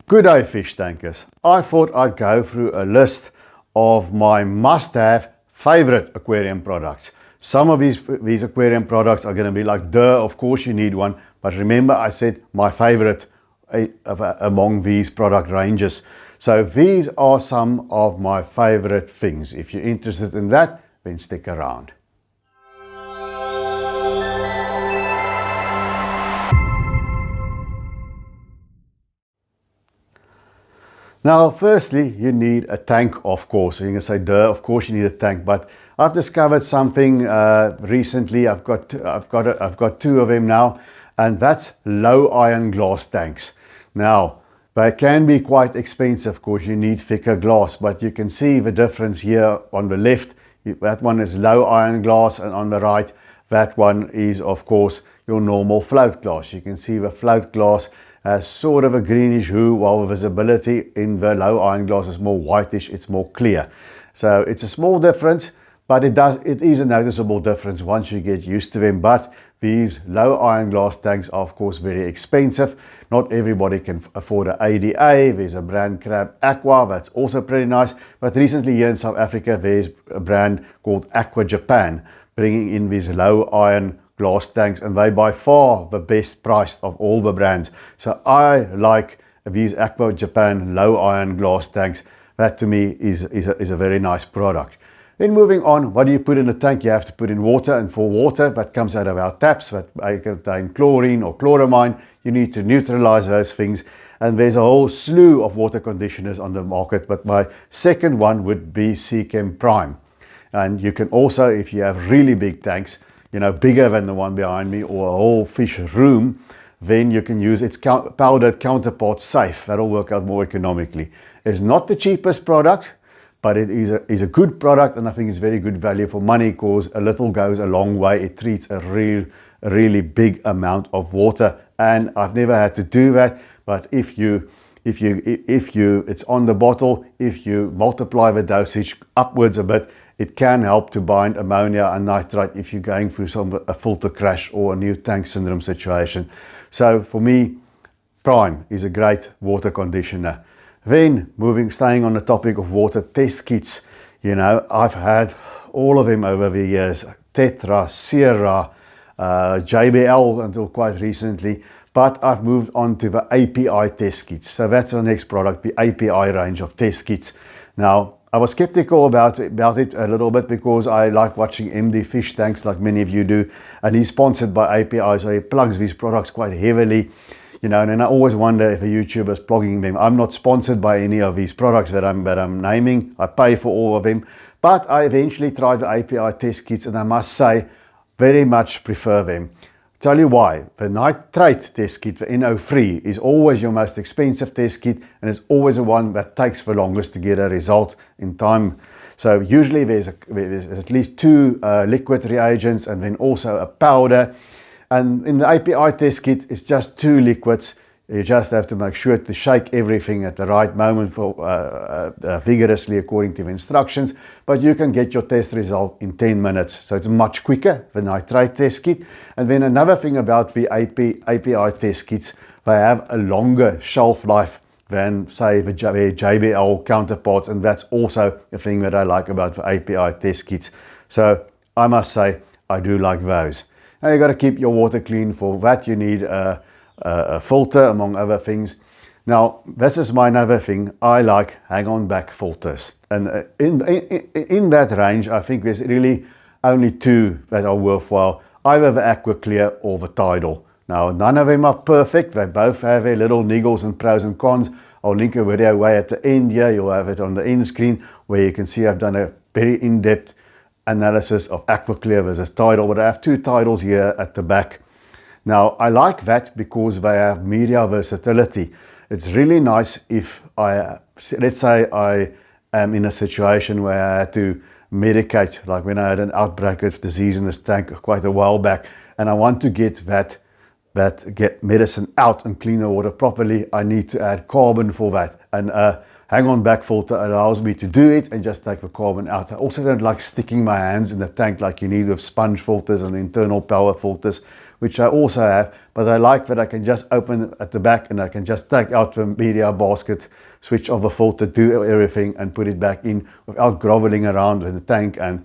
Good day, fish tankers. I thought I'd go through a list of my must-have favorite aquarium products. Some of these aquarium products are going to be like, duh, of course you need one. But remember, I said my favorite among these product ranges. So these are some of my favorite things. If you're interested in that, then stick around. Now, firstly, you need a tank, of course. You're going to say, duh, of course you need a tank. But I've discovered something recently. I've got two of them now, and that's low iron glass tanks. Now, they can be quite expensive, of course. You need thicker glass, but you can see the difference here on the left. That one is low iron glass, and on the right, that one is, of course, your normal float glass. You can see the float glass has sort of a greenish hue, while the visibility in the low iron glass is more whitish, it's more clear. So it's a small difference, but it is a noticeable difference once you get used to them. But these low iron glass tanks are, of course, very expensive. Not everybody can afford an ADA. There's a brand called Aqua, that's also pretty nice. But recently here in South Africa, there's a brand called Aqua Japan, bringing in these low iron glass tanks, and they by far the best priced of all the brands. So I like these Aqua Japan low iron glass tanks. That to me is a very nice product. Then moving on, what do you put in a tank? You have to put in water, and for water that comes out of our taps that contain chlorine or chloramine, you need to neutralize those things. And there's a whole slew of water conditioners on the market, but my second one would be Seachem Prime. And you can also, if you have really big tanks, you know, bigger than the one behind me, or a whole fish room, then you can use its powdered counterpart Safe. That'll work out more economically. It's not the cheapest product, but it is a good product, and I think it's very good value for money, because a little goes a long way. It treats a really big amount of water, and I've never had to do that. But if it's on the bottle, if you multiply the dosage upwards a bit, it can help to bind ammonia and nitrite if you're going through a filter crash or a new tank syndrome situation. So for me, Prime is a great water conditioner. Then staying on the topic of water test kits, you know, I've had all of them over the years: Tetra, Sierra, JBL until quite recently. But I've moved on to the API test kits. So that's the next product, the API range of test kits. Now, I was skeptical about it a little bit, because I like watching MD Fish Tanks like many of you do, and he's sponsored by API, so he plugs these products quite heavily, you know. And then I always wonder if a YouTuber is plugging them. I'm not sponsored by any of these products that I'm naming. I pay for all of them, but I eventually tried the API test kits, and I must say, very much prefer them. Tell you why. The nitrate test kit, the NO3, is always your most expensive test kit, and it's always the one that takes the longest to get a result in time. So usually there's at least two liquid reagents, and then also a powder. And in the API test kit, it's just two liquids. You just have to make sure to shake everything at the right moment vigorously according to the instructions. But you can get your test result in 10 minutes. So it's much quicker, the nitrate test kit. And then another thing about the API test kits, they have a longer shelf life than, say, the JBL counterparts. And that's also a thing that I like about the API test kits. So I must say, I do like those. Now you've got to keep your water clean. For that you need a filter, among other things. Now, this is my another thing. I like hang-on back filters, and in that range, I think there's really only two that are worthwhile: either the Aqua Clear or the Tidal. Now, none of them are perfect. They both have their little niggles and pros and cons. I'll link a video way at the end here. You'll have it on the end screen, where you can see I've done a very in-depth analysis of Aqua Clear versus Tidal. But I have two Tidals here at the back. Now, I like that because they have media versatility. It's really nice if let's say I am in a situation where I had to medicate, like when I had an outbreak of disease in this tank quite a while back, and I want to get get medicine out and clean the water properly. I need to add carbon for that, and hang-on back filter allows me to do it and just take the carbon out. I also don't like sticking my hands in the tank like you need with sponge filters and internal power filters, which I also have, but I like that I can just open at the back and I can just take out the media basket, switch off the filter, do everything and put it back in without groveling around in the tank and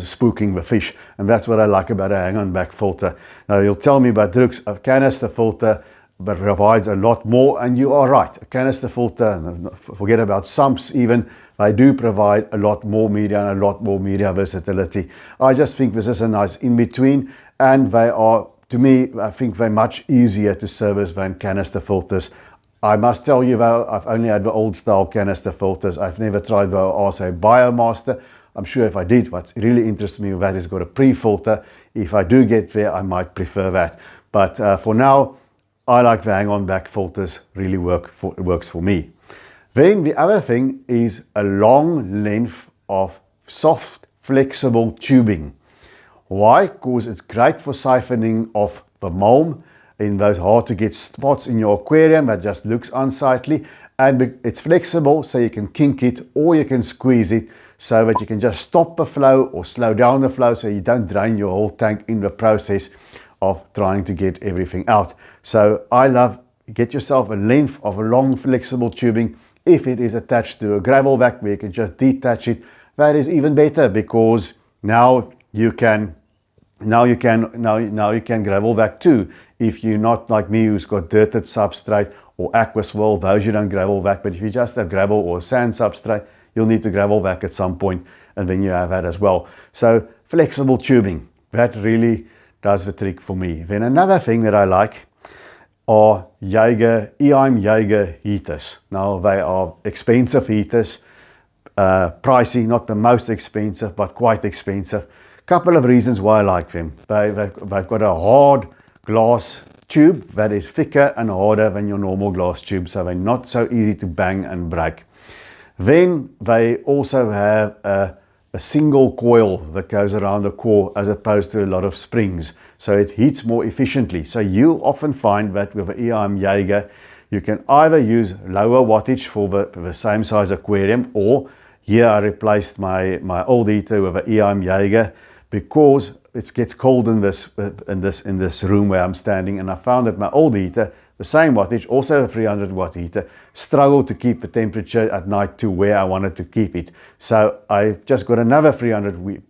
spooking the fish. And that's what I like about a hang-on back filter. Now you'll tell me, but Drux, a canister filter but provides a lot more, and you are right. A canister filter, forget about sumps even, they do provide a lot more media and a lot more media versatility. I just think this is a nice in-between, and they are, to me, I think they're much easier to service than canister filters. I must tell you though, I've only had the old style canister filters. I've never tried the RSA Biomaster. I'm sure if I did, what really interests me with that is got a pre-filter. If I do get there, I might prefer that. But for now, I like the hang-on back filters, really works for me. Then the other thing is a long length of soft, flexible tubing. Why? Because it's great for siphoning off the mulm in those hard to get spots in your aquarium that just looks unsightly. And it's flexible, so you can kink it or you can squeeze it so that you can just stop the flow or slow down the flow so you don't drain your whole tank in the process of trying to get everything out. So I love, get yourself a length of a long flexible tubing. If it is attached to a gravel vac where you can just detach it, that is even better, because now you can gravel vac too. If you're not like me who's got dirted substrate or aqua swirl, those you don't gravel vac, but if you just have gravel or sand substrate, you'll need to gravel vac at some point, and then you have that as well. So flexible tubing, that really does the trick for me. Then another thing that I like are EIM Jaeger heaters. Now they are expensive heaters, pricey, not the most expensive, but quite expensive. Couple of reasons why I like them. They've got a hard glass tube that is thicker and harder than your normal glass tube, so they're not so easy to bang and break. Then they also have a single coil that goes around the core as opposed to a lot of springs, so it heats more efficiently. So you often find that with the EIM Jaeger you can either use lower wattage for the same size aquarium, or here I replaced my old heater with the EIM Jaeger because it gets cold in this room where I'm standing, and I found that my old heater, the same wattage, also a 300 watt heater, struggled to keep the temperature at night to where I wanted to keep it. So I just got another 300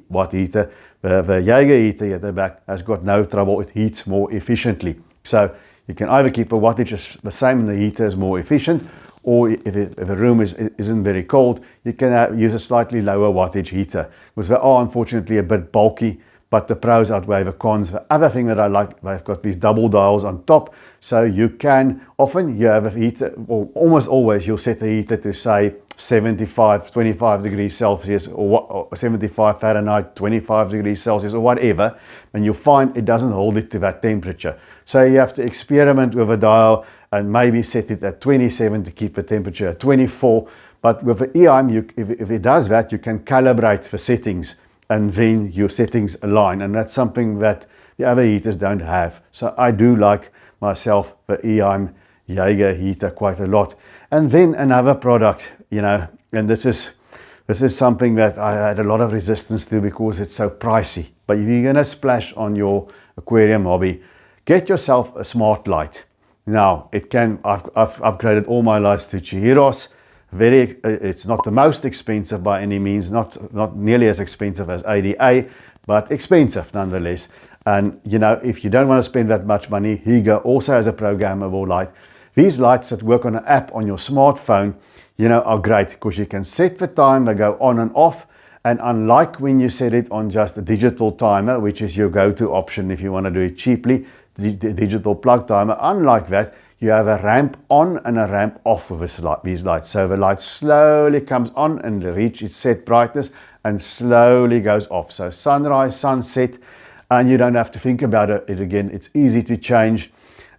watt heater. The Jaeger heater at the back has got no trouble, it heats more efficiently. So you can either keep the wattage the same and the heater is more efficient, or if a room isn't very cold, you can use a slightly lower wattage heater, because they are unfortunately a bit bulky, but the pros outweigh the cons. The other thing that I like, they've got these double dials on top, so you can, often you have a heater, or almost always you'll set the heater to say 25 degrees Celsius or 75 Fahrenheit, 25 degrees Celsius or whatever, and you'll find it doesn't hold it to that temperature. So you have to experiment with a dial and maybe set it at 27 to keep the temperature at 24. But with the EIM, if it does that, you can calibrate the settings and then your settings align, and that's something that the other heaters don't have. So I do like myself the EIM Jaeger heater quite a lot. And then another product, you know, and this is something that I had a lot of resistance to because it's so pricey. But if you're going to splash on your aquarium hobby, get yourself a smart light. Now, I've upgraded all my lights to Chihiros. It's not the most expensive by any means, not nearly as expensive as ADA, but expensive nonetheless. And you know, if you don't want to spend that much money, Higa also has a programmable light. These lights that work on an app on your smartphone, you know, are great because you can set the time, they go on and off. And unlike when you set it on just a digital timer, which is your go-to option if you want to do it cheaply, the digital plug timer, unlike that, you have a ramp on and a ramp off with these lights. So the light slowly comes on and reach its set brightness and slowly goes off. So sunrise, sunset, and you don't have to think about it again. It's easy to change,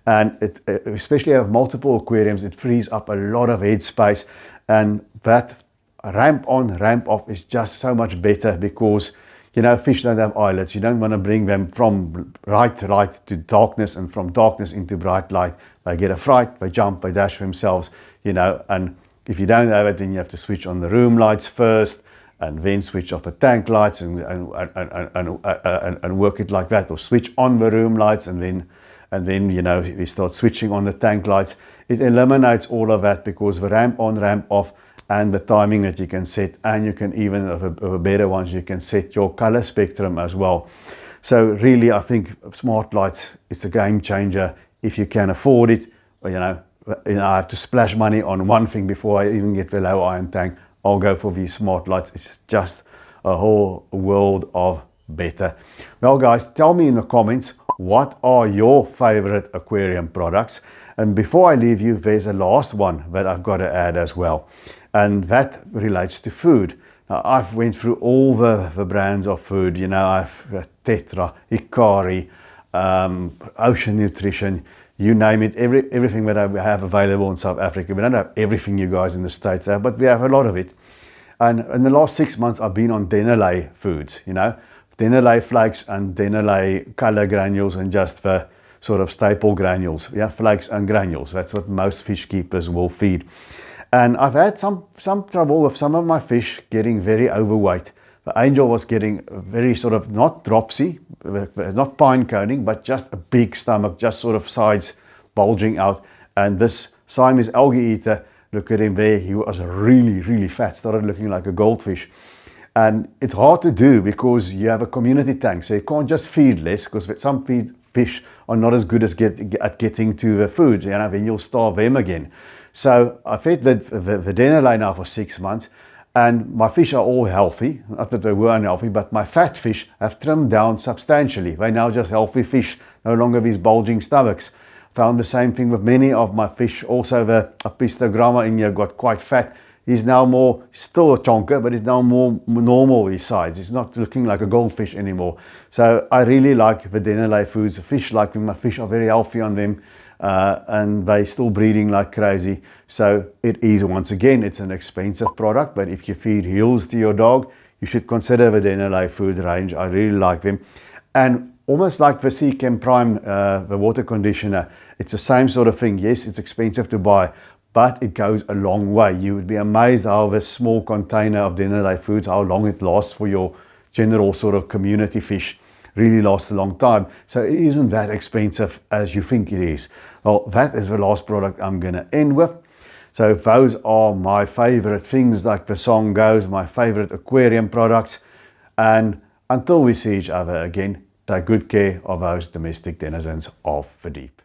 and especially if you have multiple aquariums, it frees up a lot of headspace. And that ramp on, ramp off is just so much better because, you know, fish don't have eyelids. You don't want to bring them from bright light to darkness and from darkness into bright light. They get a fright, they jump, they dash themselves, you know. And if you don't have it, then you have to switch on the room lights first and then switch off the tank lights and work it like that, or switch on the room lights and then you know, we start switching on the tank lights. It eliminates all of that because the ramp on, ramp off, and the timing that you can set, and you can even, of a better ones, you can set your color spectrum as well. So really, I think smart lights, it's a game changer if you can afford it. You know, I have to splash money on one thing before I even get the low iron tank. I'll go for these smart lights. It's just a whole world of better. Well guys, tell me in the comments, what are your favorite aquarium products? And before I leave you, there's a last one that I've got to add as well, and that relates to food. Now, I've went through all the brands of food, you know, I've Tetra, Ikari, Ocean Nutrition, you name it, everything that I have available in South Africa. We don't have everything you guys in the States have, but we have a lot of it. And in the last 6 months, I've been on Denelay foods, you know, Denelay flakes and Denelay color granules, and just the sort of staple granules, yeah, flakes and granules. That's what most fish keepers will feed. And I've had some trouble with some of my fish getting very overweight. The angel was getting very sort of, not dropsy, not pine coning, but just a big stomach, just sort of sides bulging out. And this Siamese algae eater, look at him there, he was really, really fat, started looking like a goldfish. And it's hard to do because you have a community tank, so you can't just feed less, because some fish are not as good as at getting to the food, you know, then you'll starve them again. So I fed the Denelay now for 6 months, and my fish are all healthy. Not that they were unhealthy, but my fat fish have trimmed down substantially. They're now just healthy fish, no longer these bulging stomachs. Found the same thing with many of my fish. Also the Apistogramma in here got quite fat. He's now more, still a chonker, but he's now more normal, his size. He's not looking like a goldfish anymore. So I really like the Denelay foods. The fish like them. My fish are very healthy on them, and they're still breeding like crazy. So it is, once again, it's an expensive product, but if you feed heels to your dog, you should consider the Denelay food range. I really like them. And almost like the Sea Chem Prime, the water conditioner, it's the same sort of thing. Yes, it's expensive to buy, but it goes a long way. You would be amazed how this small container of Denelay foods, how long it lasts for your general sort of community fish. Really lasts a long time. So it isn't that expensive as you think it is. Well, that is the last product I'm going to end with. So those are my favorite things, like the song goes, my favorite aquarium products. And until we see each other again, take good care of those domestic denizens of the deep.